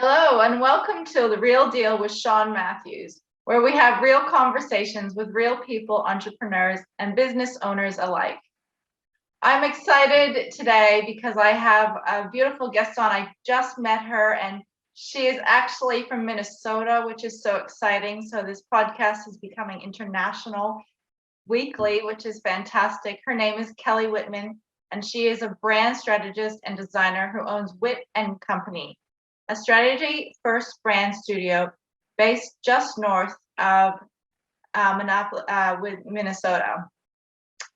Hello, and welcome to The Real Deal with Sean Matthews, where we have real conversations with real people, entrepreneurs, and business owners alike. I'm excited today because I have a beautiful guest on. I just met her, and she is actually from Minnesota, which is so exciting. So this podcast is becoming international weekly, which is fantastic. Her name is Kelly Wittman, and she is a brand strategist and designer who owns Witt and Company, a strategy-first brand studio based just north of Minneapolis, with Minnesota.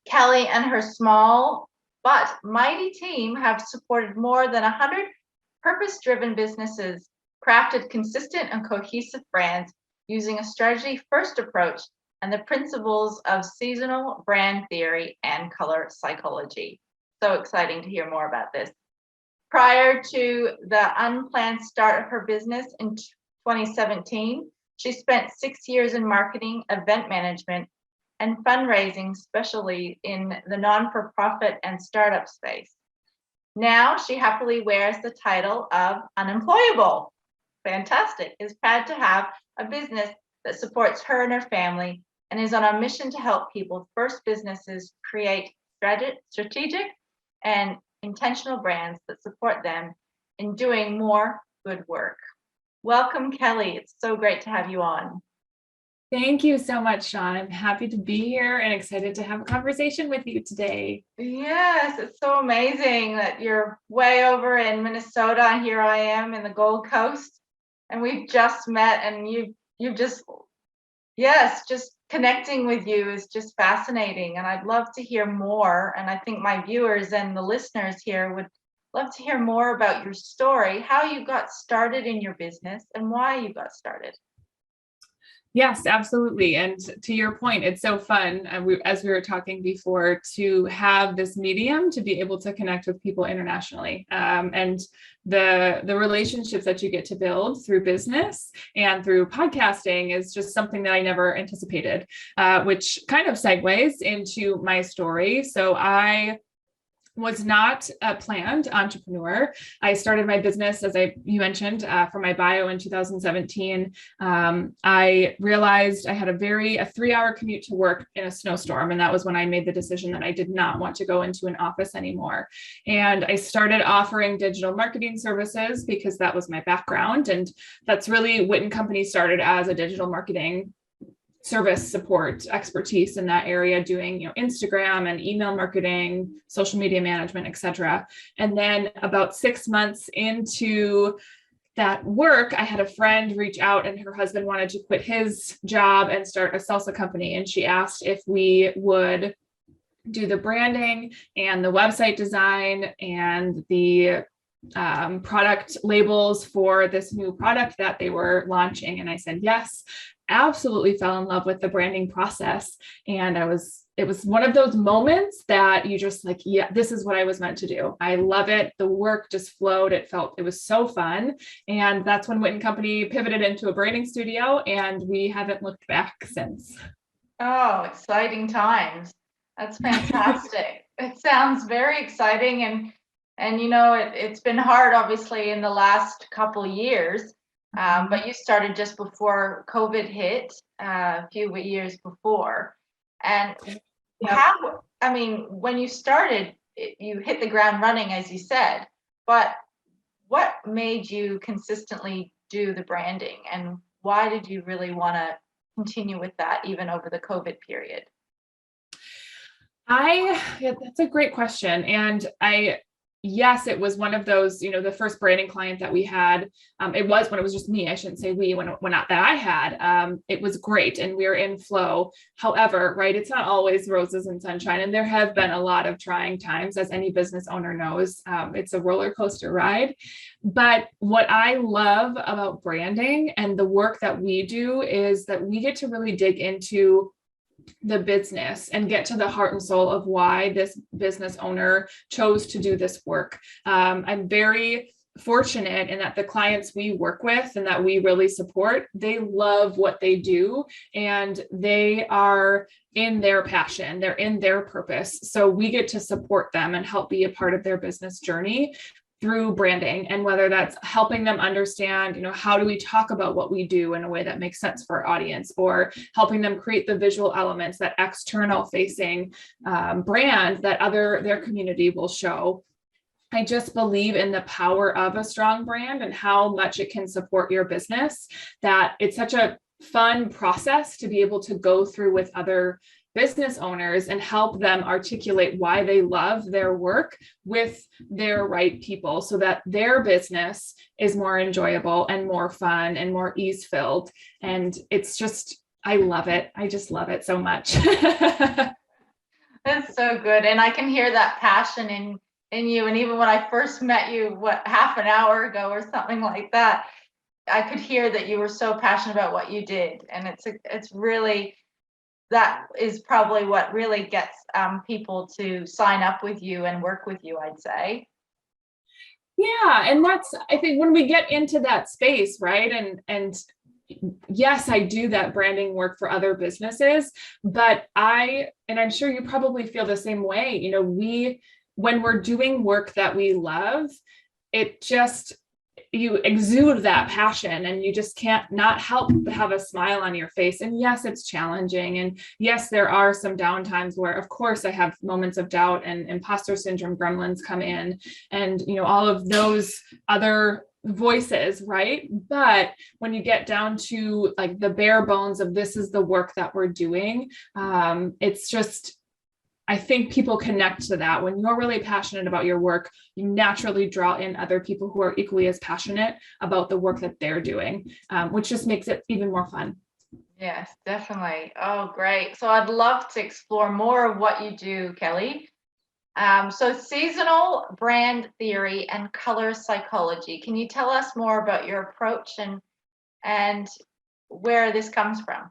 Kelly and her small but mighty team have supported more than 100 purpose-driven businesses, crafted consistent and cohesive brands using a strategy-first approach and the principles of seasonal brand theory and color psychology. So exciting to hear more about this. Prior to the unplanned start of her business in 2017, she spent 6 years in marketing, event management, and fundraising, especially in the non-for-profit and startup space. Now she happily wears the title of unemployable. Fantastic. Is proud to have a business that supports her and her family and is on a mission to help people, first businesses, create strategic and intentional brands that support them in doing more good work. Welcome, Kelly. It's so great to have you on. Thank you so much, Sean. I'm happy to be here and excited to have a conversation with you today. Yes, it's so amazing that you're way over in Minnesota and here I am in the Gold Coast, and we've just met, and you just connecting with you is just fascinating, and I'd love to hear more. And I think my viewers and the listeners here would love to hear more about your story, how you got started in your business and why you got started. Yes, absolutely. And to your point, it's so fun, as we were talking before, to have this medium to be able to connect with people internationally. And the relationships that you get to build through business and through podcasting is just something that I never anticipated, which kind of segues into my story. So I was not a planned entrepreneur. I started my business, as you mentioned, for my bio in 2017. I realized I had a 3-hour commute to work in a snowstorm. And that was when I made the decision that I did not want to go into an office anymore. And I started offering digital marketing services because that was my background. And that's really Witt and Company started as a digital marketing service support expertise in that area, doing Instagram and email marketing, social media management, etc. And then about 6 months into that work, I had a friend reach out, and her husband wanted to quit his job and start a salsa company. And she asked if we would do the branding and the website design and the product labels for this new product that they were launching. And I said yes. Absolutely fell in love with the branding process. And it was one of those moments that you just like, yeah, this is what I was meant to do. I love it. The work just flowed. It was so fun. And that's when Witt and Company pivoted into a branding studio, and we haven't looked back since. Oh, exciting times. That's fantastic. It sounds very exciting. And it's been hard, obviously, in the last couple when but you started just before COVID hit, a few years before. And when you started, you hit the ground running, as you said, but what made you consistently do the branding, and why did you really want to continue with that even over the COVID period? That's a great question. And yes, it was one of those, the first branding client that we had. It was when it was just me. I shouldn't say we, when that I had. It was great, and we were in flow. However, right, it's not always roses and sunshine, and there have been a lot of trying times, as any business owner knows. It's a roller coaster ride. But what I love about branding and the work that we do is that we get to really dig into the business and get to the heart and soul of why this business owner chose to do this work. I'm very fortunate in that the clients we work with and that we really support, they love what they do, and they are in their passion, they're in their purpose. So we get to support them and help be a part of their business journey. through branding, and whether that's helping them understand, how do we talk about what we do in a way that makes sense for our audience, or helping them create the visual elements, that external facing brand that their community will show. I just believe in the power of a strong brand and how much it can support your business, that it's such a fun process to be able to go through with other business owners and help them articulate why they love their work with their right people, so that their business is more enjoyable and more fun and more ease-filled. And it's just, I love it. I just love it so much. That's so good. And I can hear that passion in you. And even when I first met you, half an hour ago or something like that, I could hear that you were so passionate about what you did. And it's really, that is probably what really gets people to sign up with you and work with you, I'd say. Yeah. And that's, I think, when we get into that space, right? And yes, I do that branding work for other businesses, but and I'm sure you probably feel the same way. When we're doing work that we love, you exude that passion, and you just can't not help but have a smile on your face. And yes, it's challenging. And yes, there are some downtimes where, of course, I have moments of doubt and imposter syndrome gremlins come in, and, all of those other voices, right? But when you get down to like the bare bones of this is the work that we're doing, it's just, I think people connect to that. When you're really passionate about your work, you naturally draw in other people who are equally as passionate about the work that they're doing, which just makes it even more fun. Yes, definitely. Oh, great. So I'd love to explore more of what you do, Kelly. So seasonal brand theory and color psychology. Can you tell us more about your approach and where this comes from?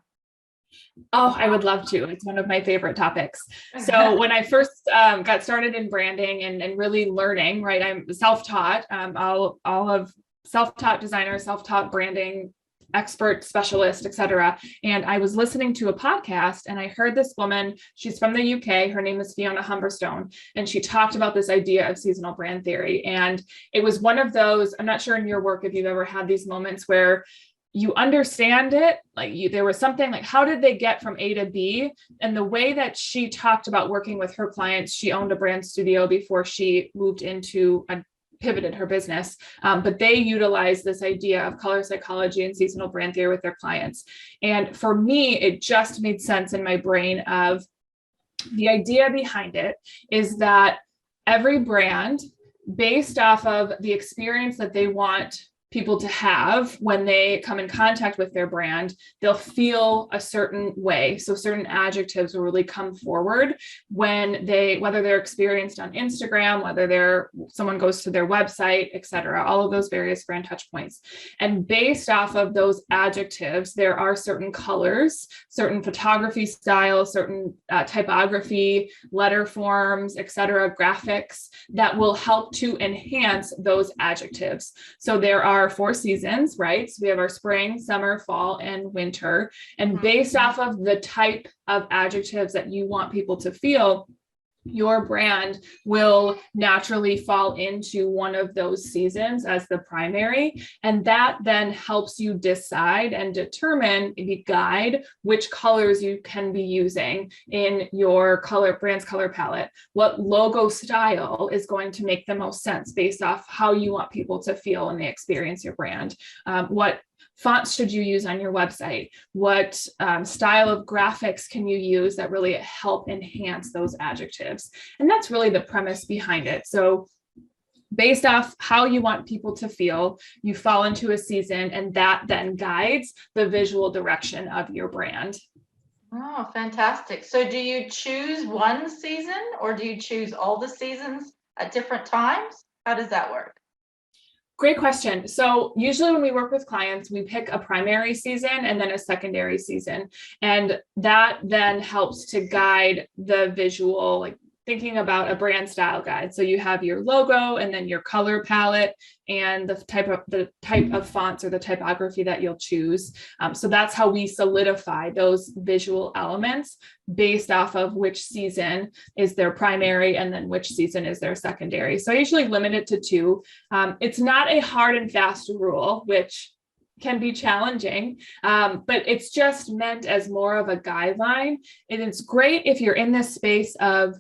Oh, I would love to. It's one of my favorite topics. So when I first got started in branding and really learning, right, I'm self-taught, all of self-taught designer, self-taught branding expert, specialist, etc. And I was listening to a podcast and I heard this woman, she's from the UK, her name is Fiona Humberstone, and she talked about this idea of seasonal brand theory. And it was one of those, I'm not sure in your work if you've ever had these moments where you understand it, there was something like, how did they get from A to B? And the way that she talked about working with her clients, she owned a brand studio before she moved into pivoted her business, but they utilize this idea of color psychology and seasonal brand theory with their clients. And for me, it just made sense in my brain of the idea behind it is that every brand, based off of the experience that they want people to have when they come in contact with their brand, they'll feel a certain way. So certain adjectives will really come forward whether they're experienced on Instagram, whether someone goes to their website, et cetera, all of those various brand touch points. And based off of those adjectives, there are certain colors, certain photography styles, certain typography, letter forms, et cetera, graphics that will help to enhance those adjectives. So there are 4 seasons, right? So we have our spring, summer, fall, and winter. And based off of the type of adjectives that you want people to feel, your brand will naturally fall into one of those seasons as the primary. And that then helps you decide and determine, maybe guide which colors you can be using in your brand's color palette. What logo style is going to make the most sense based off how you want people to feel when they experience your brand. What fonts should you use on your website? What style of graphics can you use that really help enhance those adjectives? And that's really the premise behind it. So based off how you want people to feel, you fall into a season, and that then guides the visual direction of your brand. Oh, fantastic. So do you choose one season, or do you choose all the seasons at different times? How does that work? Great question. So usually when we work with clients, we pick a primary season and then a secondary season. And that then helps to guide the visual, like thinking about a brand style guide. So you have your logo and then your color palette and the type of fonts or the typography that you'll choose. So that's how we solidify those visual elements based off of which season is their primary and then which season is their secondary. So I usually limit it to 2. It's not a hard and fast rule, which can be challenging, but it's just meant as more of a guideline. And it's great if you're in this space of,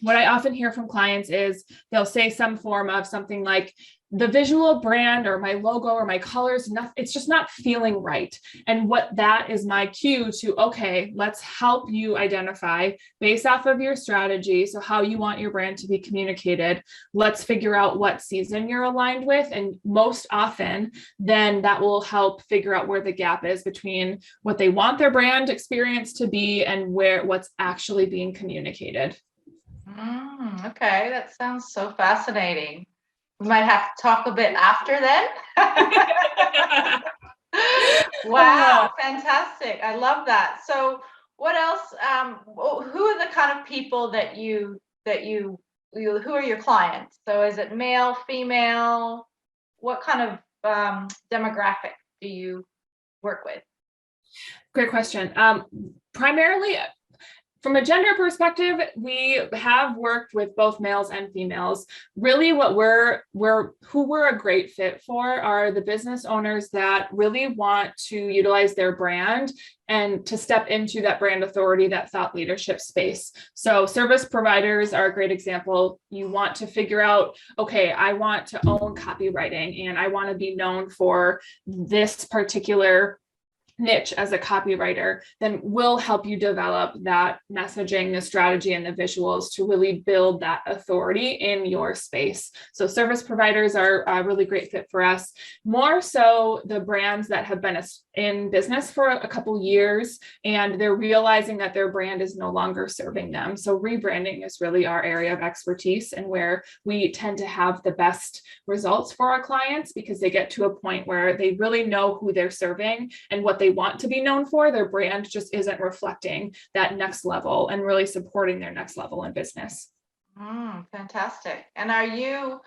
what I often hear from clients is they'll say some form of something like, the visual brand or my logo or my colors, it's just not feeling right. And what that is my cue to, okay, let's help you identify based off of your strategy. So how you want your brand to be communicated. Let's figure out what season you're aligned with. And most often, then that will help figure out where the gap is between what they want their brand experience to be and what's actually being communicated. Okay, that sounds so fascinating. We might have to talk a bit after then. Wow, fantastic. I love that. So what else? Who are the kind of people who are your clients? So is it male, female? What kind of demographic do you work with? Great question. Primarily, from a gender perspective, we have worked with both males and females. Really what who we're a great fit for are the business owners that really want to utilize their brand and to step into that brand authority, that thought leadership space. So service providers are a great example. You want to figure out, okay, I want to own copywriting and I want to be known for this particular niche as a copywriter, then we'll help you develop that messaging, the strategy, and the visuals to really build that authority in your space. So service providers are a really great fit for us. More so the brands that have been in business for a couple years and they're realizing that their brand is no longer serving them. So rebranding is really our area of expertise and where we tend to have the best results for our clients because they get to a point where they really know who they're serving and what they want to be known for. Their brand just isn't reflecting that next level and really supporting their next level in business. Fantastic. And are you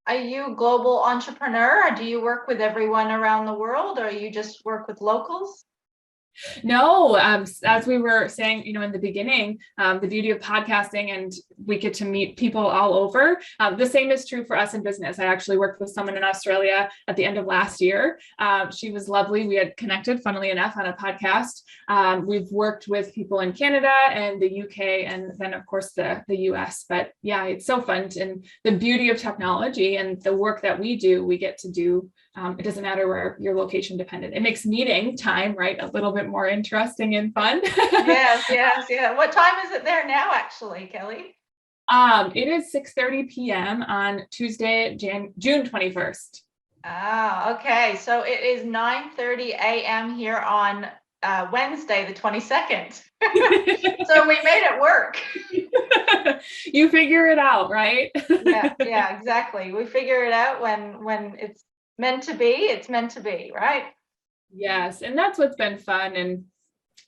a global entrepreneur, or do you work with everyone around the world, or you just work with locals? No, as we were saying, in the beginning, the beauty of podcasting and we get to meet people all over. The same is true for us in business. I actually worked with someone in Australia at the end of last year. She was lovely. We had connected, funnily enough, on a podcast. We've worked with people in Canada and the UK, and then of course the US. But yeah, it's so fun. And the beauty of technology and the work that we do, we get to do. It doesn't matter where you're location dependent. It makes meeting time, right, a little bit more interesting and fun. Yes. What time is it there now, actually, Kelly? It is 6:30 p.m. on Tuesday, June 21st. Okay. So it is 9:30 a.m. here on Wednesday, the 22nd. So we made it work. You figure it out, right? Yeah, exactly. We figure it out when it's meant to be, it's meant to be, right? Yes. And that's what's been fun. And,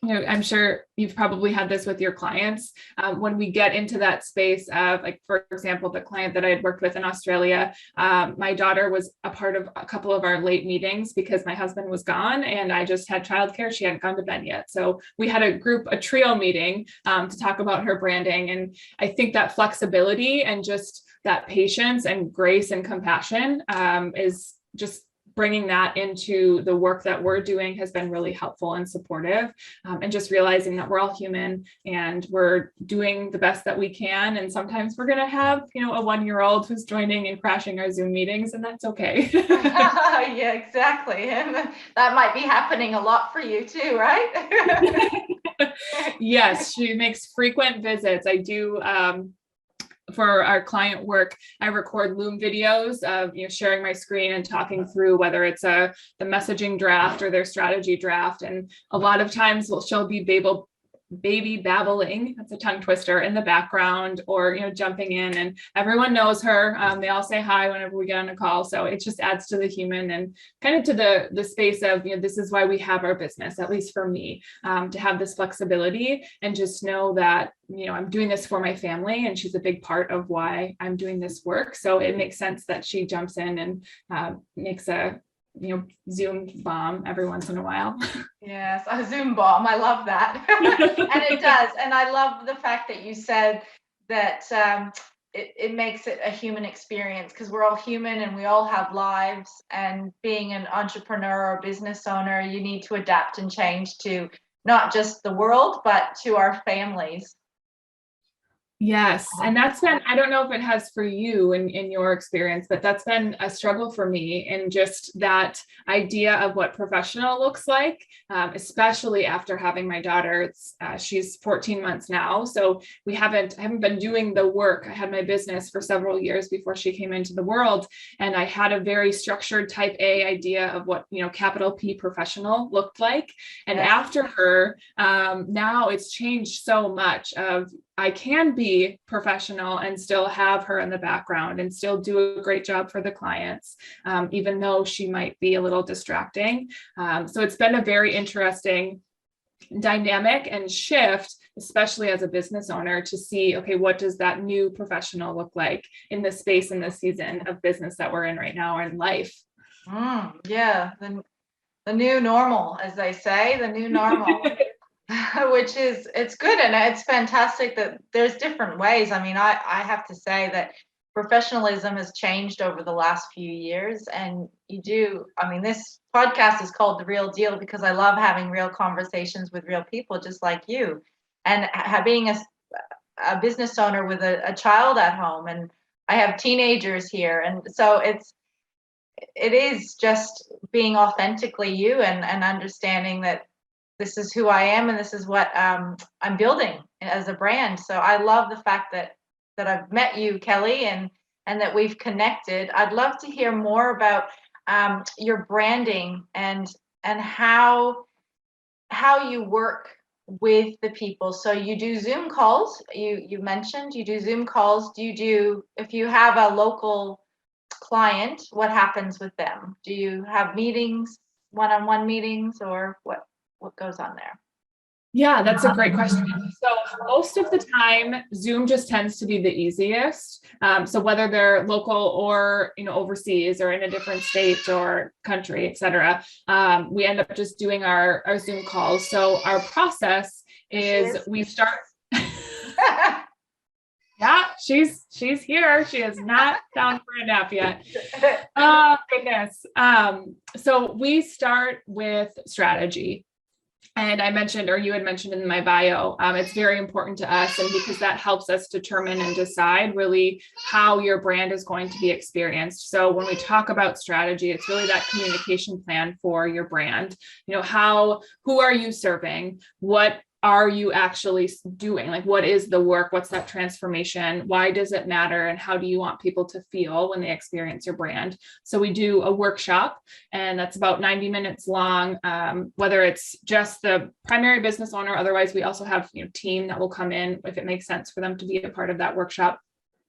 I'm sure you've probably had this with your clients. When we get into that space of, like, for example, the client that I had worked with in Australia, my daughter was a part of a couple of our late meetings because my husband was gone and I just had childcare. She hadn't gone to bed yet. So we had a trio meeting to talk about her branding. And I think that flexibility and just that patience and grace and compassion is just bringing that into the work that we're doing has been really helpful and supportive, and just realizing that we're all human and we're doing the best that we can. And sometimes we're going to have, a 1-year-old who's joining and crashing our Zoom meetings, and that's okay. Yeah, exactly. And that might be happening a lot for you too, right? Yes, she makes frequent visits. I do. For our client work, I record Loom videos of sharing my screen and talking through whether it's the messaging draft or their strategy draft. And a lot of times she'll be baby babbling, that's a tongue twister, in the background, or, jumping in, and everyone knows her. They all say hi whenever we get on a call. So it just adds to the human and kind of to the space of, this is why we have our business, at least for me, to have this flexibility and just know that, I'm doing this for my family, and she's a big part of why I'm doing this work. So it makes sense that she jumps in and makes a Zoom bomb every once in a while. Yes, a Zoom bomb. I love that. And it does. And I love the fact that you said that it makes it a human experience, because we're all human and we all have lives. And being an entrepreneur or business owner, you need to adapt and change to not just the world, but to our families. Yes. And that's been, I don't know if it has for you in your experience, but that's been a struggle for me. And just that idea of what professional looks like, especially after having my daughter. She's 14 months now. So I haven't been doing the work. I had my business for several years before she came into the world. And I had a very structured type A idea of what, capital P professional looked like. And Yes. after her, now it's changed so much of, I can be professional and still have her in the background and still do a great job for the clients, even though she might be a little distracting. So it's been a very interesting dynamic and shift, especially as a business owner, to see, okay, what does that new professional look like in the space in the season of business that we're in right now in life? Yeah, the new normal, as they say, the new normal. Which is, it's good, and it's fantastic that there's different ways. I mean, I have to say that professionalism has changed over the last few years, and this podcast is called The Real Deal because I love having real conversations with real people just like you, and being a business owner with a child at home, and I have teenagers here, and so it is just being authentically you, and understanding that this is who I am and this is what I'm building as a brand. So I love the fact that I've met you, Kelly, and that we've connected. I'd love to hear more about your branding and how you work with the people. So you do Zoom calls. You mentioned you do Zoom calls. If you have a local client, what happens with them? Do you have meetings, one-on-one meetings, or what goes on there? Yeah, that's a great question. So most of the time, Zoom just tends to be the easiest. So whether they're local or, overseas or in a different state or country, et cetera, we end up just doing our Zoom calls. So our process is we start. Yeah, she's here. She is not down for a nap yet. Oh, goodness. So we start with strategy. And I mentioned, or you had mentioned in my bio, it's very important to us, and because that helps us determine and decide really how your brand is going to be experienced. So when we talk about strategy, it's really that communication plan for your brand. Who are you serving? What are you actually doing? Like, what is the work? What's that transformation? Why does it matter? And how do you want people to feel when they experience your brand? So we do a workshop, and that's about 90 minutes long, whether it's just the primary business owner. Otherwise, we also have team that will come in if it makes sense for them to be a part of that workshop.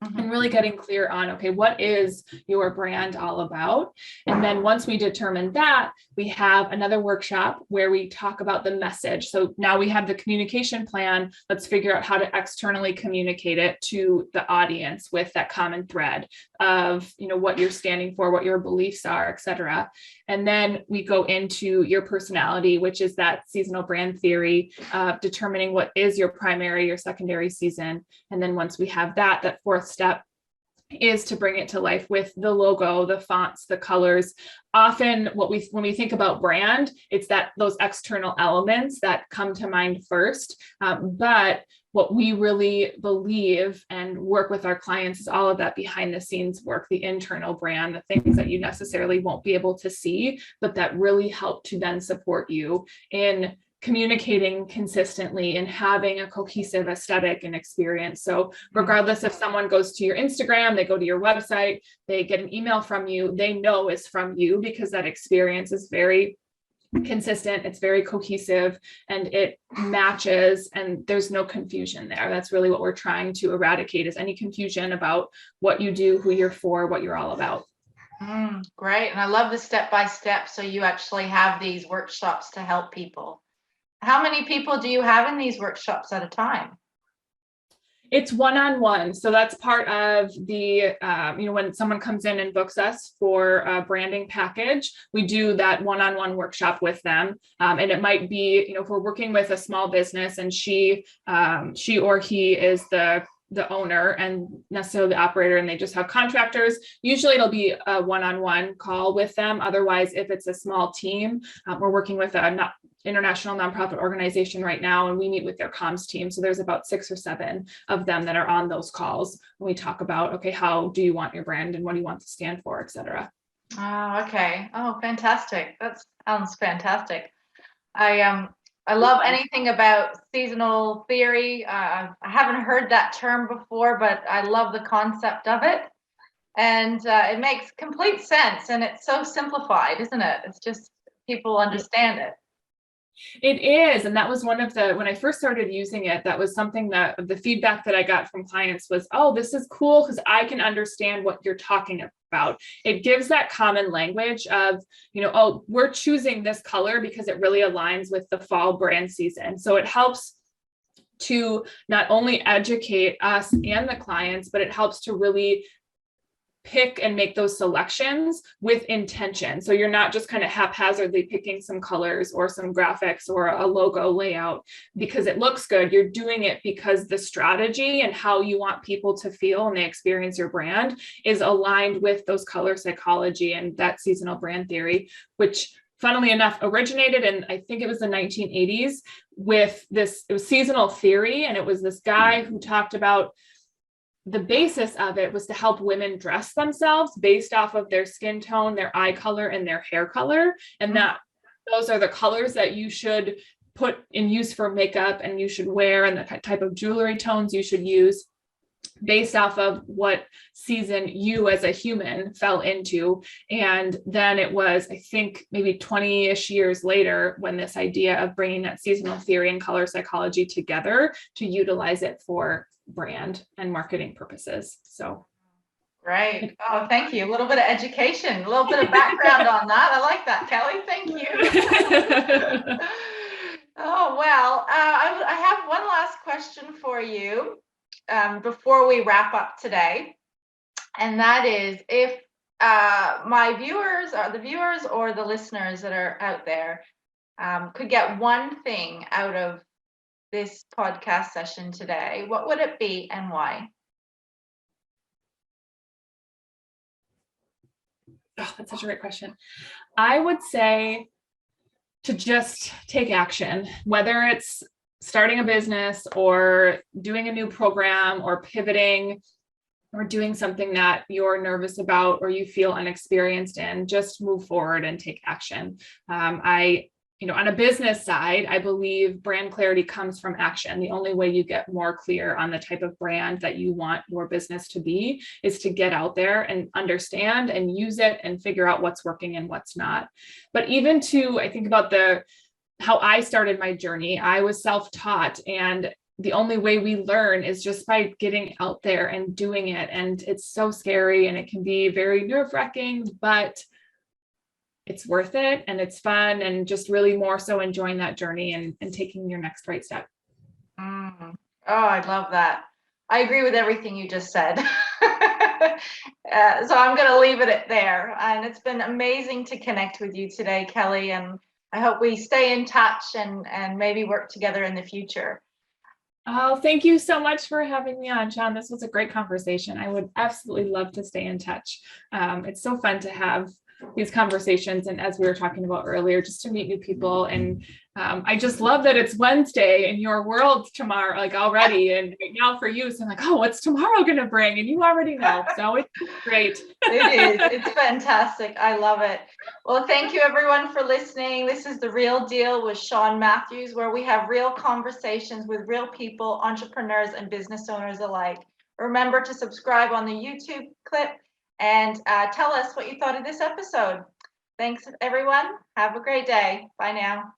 And really getting clear on, okay, what is your brand all about? And then once we determine that, we have another workshop where we talk about the message. So now we have the communication plan. Let's figure out how to externally communicate it to the audience with that common thread of, what you're standing for, what your beliefs are, et cetera. And then we go into your personality, which is that seasonal brand theory of determining what is your primary or secondary season. And then once we have that fourth step is to bring it to life with the logo, the fonts, the colors. Often when we think about brand, it's those external elements that come to mind first. But what we really believe and work with our clients is all of that behind the scenes work, the internal brand, the things that you necessarily won't be able to see, but that really help to then support you in communicating consistently and having a cohesive aesthetic and experience. So regardless if someone goes to your Instagram, they go to your website, they get an email from you, they know it's from you because that experience is very consistent, it's very cohesive, and it matches, and there's no confusion there. That's really what we're trying to eradicate, is any confusion about what you do, who you're for, what you're all about. Great. And I love the step-by-step. So you actually have these workshops to help people. How many people do you have in these workshops at a time? It's one-on-one. So that's part of the, when someone comes in and books us for a branding package, we do that one-on-one workshop with them. And it might be, if we're working with a small business and she or he is the owner and necessarily the operator, and they just have contractors, usually it'll be a one-on-one call with them. Otherwise, if it's a small team, we're working with a international nonprofit organization right now, and we meet with their comms team. So there's about 6 or 7 of them that are on those calls. And we talk about, okay, how do you want your brand and what do you want to stand for, et cetera. Oh, okay. Oh, fantastic. That sounds fantastic. I love anything about seasonal theory. I haven't heard that term before, but I love the concept of it. And it makes complete sense. And it's so simplified, isn't it? It's just people understand it. It is. And that was one of the, when I first started using it, that was something that the feedback that I got from clients was, oh, this is cool because I can understand what you're talking about. It gives that common language of, oh, we're choosing this color because it really aligns with the fall brand season. So it helps to not only educate us and the clients, but it helps to really pick and make those selections with intention. So you're not just kind of haphazardly picking some colors or some graphics or a logo layout because it looks good. You're doing it because the strategy and how you want people to feel when they experience your brand is aligned with those color psychology and that seasonal brand theory, which funnily enough originated in, I think it was the 1980s with this, it was seasonal theory. And it was this guy who talked about the basis of it was to help women dress themselves based off of their skin tone, their eye color, and their hair color. And that those are the colors that you should put in use for makeup and you should wear, and the type of jewelry tones you should use based off of what season you as a human fell into. And then it was, I think, maybe 20-ish years later when this idea of bringing that seasonal theory and color psychology together to utilize it for brand and marketing purposes. So great. Oh, thank you. A little bit of education, a little bit of background on that. I like that, Kelly. Thank you. Oh, well, I have one last question for you before we wrap up today. And that is, if my viewers or the listeners that are out there could get one thing out of this podcast session today, what would it be and why? Oh, that's such a great question. I would say to just take action, whether it's starting a business or doing a new program or pivoting or doing something that you're nervous about or you feel inexperienced in, just move forward and take action. On a business side, I believe brand clarity comes from action. The only way you get more clear on the type of brand that you want your business to be is to get out there and understand and use it and figure out what's working and what's not. But even I think about how I started my journey, I was self-taught, and the only way we learn is just by getting out there and doing it. And it's so scary and it can be very nerve-wracking, but it's worth it and it's fun, and just really more so enjoying that journey and taking your next right step. Oh, I love that. I agree with everything you just said. So I'm going to leave it there. And it's been amazing to connect with you today, Kelly. And I hope we stay in touch and maybe work together in the future. Oh, thank you so much for having me on, Sean. This was a great conversation. I would absolutely love to stay in touch. It's so fun to have these conversations, and as we were talking about earlier, just to meet new people. And I just love that it's Wednesday in your world tomorrow, like already, and right now for you, so I'm like, oh, what's tomorrow gonna bring? And you already know, so it's great. It is. It's fantastic. I love it. Well, thank you everyone for listening. This is The Real Deal with Sean Matthews, where we have real conversations with real people, entrepreneurs and business owners alike. Remember to subscribe on the YouTube clip and tell us what you thought of this episode. Thanks, everyone. Have a great day. Bye now.